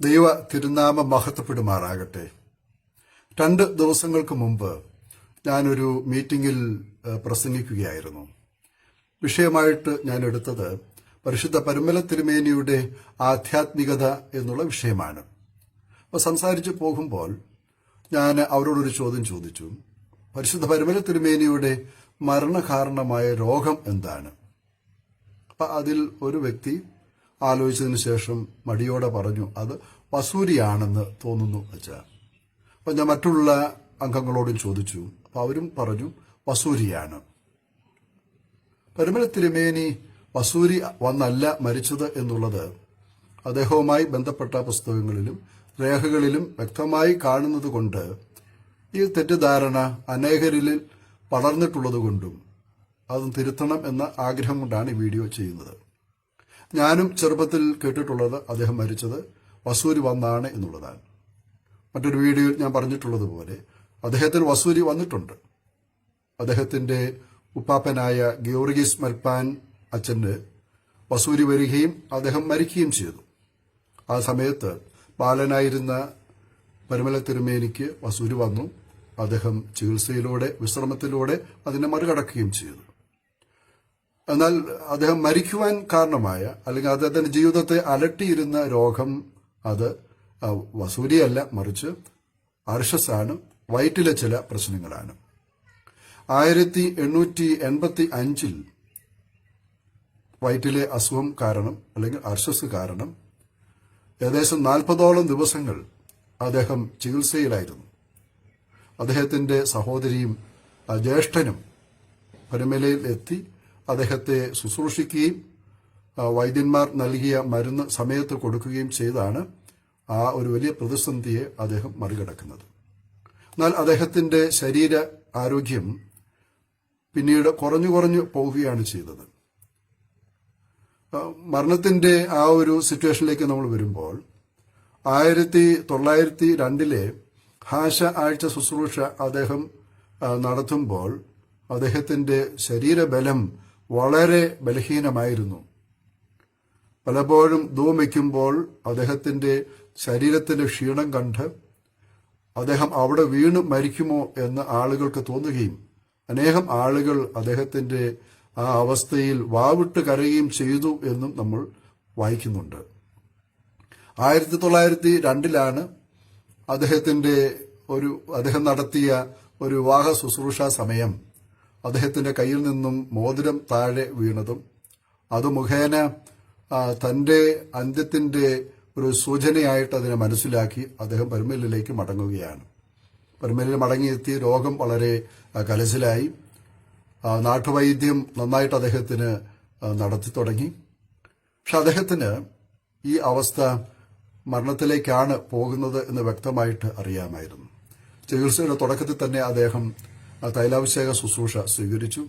ദൈവ തിരുനാമം മഹത്വപ്പെടുമാറാകട്ടെ. 2 ദിവസങ്ങൾക്ക് മുമ്പ് ഞാനൊരു മീറ്റിംഗിൽ പ്രസംഗിക്കുകയായിരുന്നു. വിഷയമായിട്ട് ഞാൻ എടുത്തത് പരിശുദ്ധ പരുമല തിരുമേനിയുടെ ആധ്യാത്മികത എന്നുള്ള വിഷയമാണ്. അപ്പോൾ സംസാരിച്ചു പോകുമ്പോൾ ഞാൻ അവരോടൊരു ചോദ്യം ചോദിച്ചു. പരിശുദ്ധ പരുമല തിരുമേനിയുടെ മരണകാരണമായ രോഗം എന്താണ്? അപ്പം അതിൽ ഒരു വ്യക്തി ആലോചിച്ചതിന് ശേഷം മടിയോടെ പറഞ്ഞു, അത് വസൂരിയാണെന്ന് തോന്നുന്നു അച്ഛാ. അപ്പം ഞാൻ മറ്റുള്ള അംഗങ്ങളോടും ചോദിച്ചു. അപ്പം അവരും പറഞ്ഞു വസൂരിയാണ്. പരുമല തിരുമേനി വസൂരി വന്നല്ല മരിച്ചത് എന്നുള്ളത് അദ്ദേഹവുമായി ബന്ധപ്പെട്ട പുസ്തകങ്ങളിലും രേഖകളിലും വ്യക്തമായി കാണുന്നത് കൊണ്ട് ഈ തെറ്റിദ്ധാരണ അനേകരിൽ പടർന്നിട്ടുള്ളതുകൊണ്ടും അത് തിരുത്തണം എന്ന ആഗ്രഹം കൊണ്ടാണ് ഈ വീഡിയോ ചെയ്യുന്നത്. ഞാനും ചെറുപ്പത്തിൽ കേട്ടിട്ടുള്ളത് അദ്ദേഹം മരിച്ചത് വസൂരി വന്നാണ് എന്നുള്ളതാണ്. മറ്റൊരു വീഡിയോയിൽ ഞാൻ പറഞ്ഞിട്ടുള്ളതുപോലെ അദ്ദേഹത്തിന് വസൂരി വന്നിട്ടുണ്ട്. അദ്ദേഹത്തിന്റെ ഉപ്പാപ്പനായ ഗിയോർഗീസ് മൽപ്പാൻ അച്ഛന് വസൂരി വരികയും അദ്ദേഹം മരിക്കുകയും ചെയ്തു. ആ സമയത്ത് ബാലനായിരുന്ന പരുമല തിരുമേനിക്ക് വസൂരി വന്നു. അദ്ദേഹം ചികിത്സയിലൂടെ വിശ്രമത്തിലൂടെ അതിനെ മറികടക്കുകയും ചെയ്തു. എന്നാൽ അദ്ദേഹം മരിക്കുവാൻ കാരണമായ അല്ലെങ്കിൽ അദ്ദേഹത്തിന്റെ ജീവിതത്തെ അലട്ടിയിരുന്ന രോഗം അത് വസൂരിയല്ല, മറിച്ച് അർശസാണ്, വയറ്റിലെ ചില പ്രശ്നങ്ങളാണ്. 1885 വയറ്റിലെ അസുഖം കാരണം അല്ലെങ്കിൽ അർശസ് കാരണം ഏകദേശം 40ഓളം ദിവസങ്ങൾ അദ്ദേഹം ചികിത്സയിലായിരുന്നു. അദ്ദേഹത്തിന്റെ സഹോദരിയും ജ്യേഷ്ഠനും പരുമലയിൽ എത്തി അദ്ദേഹത്തെ ശുശ്രൂഷിക്കുകയും വൈദ്യന്മാർ നൽകിയ മരുന്ന് സമയത്ത് കൊടുക്കുകയും ചെയ്താണ് ആ ഒരു വലിയ പ്രതിസന്ധിയെ അദ്ദേഹം മറികടക്കുന്നത്. എന്നാൽ അദ്ദേഹത്തിന്റെ ശരീര ആരോഗ്യം പിന്നീട് കുറഞ്ഞു പോവുകയാണ് ചെയ്തത്. മരണത്തിന്റെ ആ ഒരു സിറ്റുവേഷനിലേക്ക് നമ്മൾ വരുമ്പോൾ 1902 ഹാശ ആഴ്ച ശുശ്രൂഷ അദ്ദേഹം നടത്തുമ്പോൾ അദ്ദേഹത്തിന്റെ ശരീരബലം വളരെ ബലഹീനമായിരുന്നു. പലപ്പോഴും ധൂം വയ്ക്കുമ്പോൾ അദ്ദേഹത്തിന്റെ ശരീരത്തിന്റെ ക്ഷീണം കണ്ട് അദ്ദേഹം അവിടെ വീണ് മരിക്കുമോ എന്ന് ആളുകൾക്ക് തോന്നുകയും അനേകം ആളുകൾ അദ്ദേഹത്തിന്റെ ആ അവസ്ഥയിൽ വാവിട്ട് കരയുകയും ചെയ്തു എന്നും നമ്മൾ വായിക്കുന്നുണ്ട്. 1902 അദ്ദേഹം നടത്തിയ ഒരു വിവാഹ ശുശ്രൂഷ സമയം അദ്ദേഹത്തിന്റെ കയ്യിൽ നിന്നും മോതിരം താഴെ വീണതും അത് മുഖേന തന്റെ അന്ത്യത്തിന്റെ ഒരു സൂചനയായിട്ട് അതിനെ മനസ്സിലാക്കി അദ്ദേഹം പരുമലയിലേക്ക് മടങ്ങുകയാണ്. പരുമലയിൽ മടങ്ങിയെത്തി രോഗം വളരെ കലശലായി. നാട്ടുവൈദ്യം നന്നായിട്ട് അദ്ദേഹത്തിന് നടത്തി തുടങ്ങി. പക്ഷെ അദ്ദേഹത്തിന് ഈ അവസ്ഥ മരണത്തിലേക്കാണ് പോകുന്നത് എന്ന് വ്യക്തമായിട്ട് അറിയാമായിരുന്നു. ചികിത്സയുടെ തുടക്കത്തിൽ തന്നെ അദ്ദേഹം തൈലാഭിഷേക ശുശ്രൂഷ സ്വീകരിച്ചു.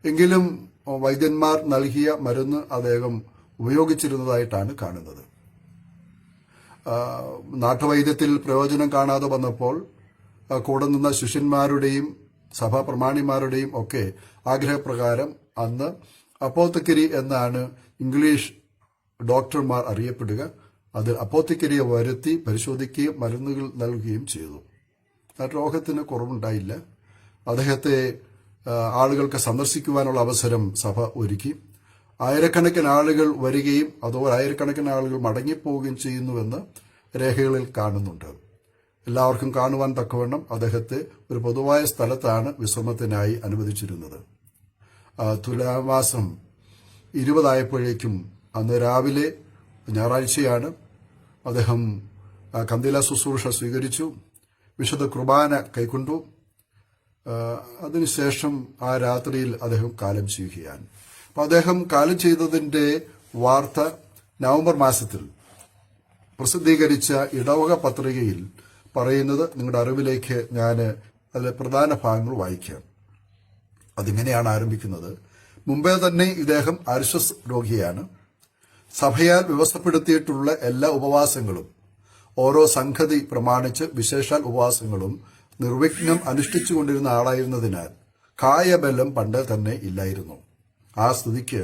എങ്കിലും വൈദ്യന്മാർ നൽകിയ മരുന്ന് അദ്ദേഹം ഉപയോഗിച്ചിരുന്നതായിട്ടാണ് കാണുന്നത്. നാട്ടുവൈദ്യത്തിൽ പ്രയോജനം കാണാതെ വന്നപ്പോൾ കൂടെ നിന്ന ശിഷ്യന്മാരുടെയും സഭാ പ്രമാണിമാരുടെയും ഒക്കെ ആഗ്രഹപ്രകാരം അന്ന് അപ്പോത്തക്കരി എന്നാണ് ഇംഗ്ലീഷ് ഡോക്ടർമാർ അറിയപ്പെടുക, അത് അപ്പോത്തക്കരിയെ വരുത്തി പരിശോധിക്കുകയും മരുന്നുകൾ നൽകുകയും ചെയ്തു. ആ രോഗത്തിന് കുറവുണ്ടായില്ല. അദ്ദേഹത്തെ ആളുകൾക്ക് സന്ദർശിക്കുവാനുള്ള അവസരം സഭ ഒരുക്കി. ആയിരക്കണക്കിന് ആളുകൾ വരികയും അതുപോലെ ആയിരക്കണക്കിന് ആളുകൾ മടങ്ങിപ്പോവുകയും ചെയ്യുന്നുവെന്ന് രേഖകളിൽ കാണുന്നുണ്ട്. എല്ലാവർക്കും കാണുവാൻ തക്കവണ്ണം അദ്ദേഹത്തെ ഒരു പൊതുവായ സ്ഥലത്താണ് വിശ്രമത്തിനായി അനുവദിച്ചിരുന്നത്. തുലാമാസം 20 ആയപ്പോഴേക്കും അന്ന് രാവിലെ ഞായറാഴ്ചയാണ് അദ്ദേഹം കന്തില ശുശ്രൂഷ സ്വീകരിച്ചു, വിശുദ്ധ കുർബാന കൈക്കൊണ്ടു. അതിനുശേഷം ആ രാത്രിയിൽ അദ്ദേഹം കാലം ചെയ്യുകയാണ്. അപ്പൊ അദ്ദേഹം കാലം ചെയ്തതിന്റെ വാർത്ത നവംബർ മാസത്തിൽ പ്രസിദ്ധീകരിച്ച ഇടവക പത്രികയിൽ പറയുന്നത് നിങ്ങളുടെ അറിവിലേക്ക് ഞാൻ അതിലെ പ്രധാന ഭാഗങ്ങൾ വായിക്കാം. അതിങ്ങനെയാണ് ആരംഭിക്കുന്നത്. മുമ്പേ തന്നെ ഇദ്ദേഹം അർശസ് രോഗിയാണ്. സഭയാൽ വ്യവസ്ഥപ്പെടുത്തിയിട്ടുള്ള എല്ലാ ഉപവാസങ്ങളും ഓരോ സംഗതി പ്രമാണിച്ച് വിശേഷാൽ ഉപവാസങ്ങളും നിർവിഘ്നം അനുഷ്ഠിച്ചുകൊണ്ടിരുന്ന ആളായിരുന്നതിനാൽ കായബലം പണ്ട് തന്നെ ഇല്ലായിരുന്നു. ആ സ്ഥിതിക്ക്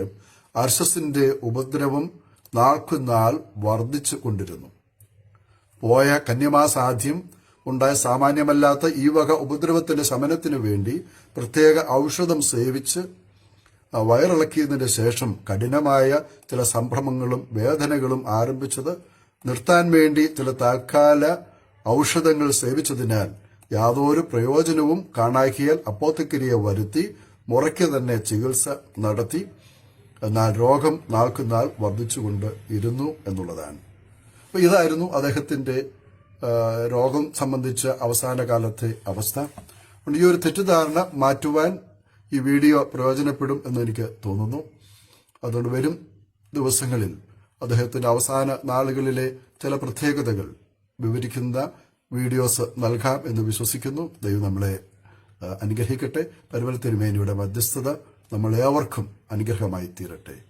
അർശസിന്റെ ഉപദ്രവം നാൾക്കുനാൾ വർദ്ധിച്ചു കൊണ്ടിരുന്നു. പോയ കന്യമാസാധ്യം ഉണ്ടായ സാമാന്യമല്ലാത്ത ഈ വക ഉപദ്രവത്തിന്റെ ശമനത്തിനു വേണ്ടി പ്രത്യേക ഔഷധം സേവിച്ച് വയറിളക്കിയതിന് ശേഷം കഠിനമായ ചില സംഭ്രമങ്ങളും വേദനകളും ആരംഭിച്ചത് നിർത്താൻ വേണ്ടി ചില താൽക്കാല ഔഷധങ്ങൾ സേവിച്ചതിനാൽ യാതൊരു പ്രയോജനവും കാണാക്കിയാൽ അപ്പോത്തിക്കരിയെ വരുത്തി മുറയ്ക്ക് തന്നെ ചികിത്സ നടത്തി. എന്നാൽ രോഗം നാൾക്കുനാൾ വർദ്ധിച്ചുകൊണ്ട് ഇരുന്നു എന്നുള്ളതാണ്. അപ്പൊ ഇതായിരുന്നു അദ്ദേഹത്തിന്റെ രോഗം സംബന്ധിച്ച അവസാന കാലത്തെ അവസ്ഥ. ഈ ഒരു തെറ്റിദ്ധാരണ മാറ്റുവാൻ ഈ വീഡിയോ പ്രയോജനപ്പെടും എന്ന് എനിക്ക് തോന്നുന്നു. അതുകൊണ്ട് വരും ദിവസങ്ങളിൽ അദ്ദേഹത്തിന്റെ അവസാന നാളുകളിലെ ചില പ്രത്യേകതകൾ വിവരിക്കുന്ന വീഡിയോസ് നൽകാം എന്ന് വിശ്വസിക്കുന്നു. ദൈവം നമ്മളെ അനുഗ്രഹിക്കട്ടെ. പരിമല തിരുമേനിയുടെ മധ്യസ്ഥത നമ്മളേവർക്കും അനുഗ്രഹമായി തീരട്ടെ.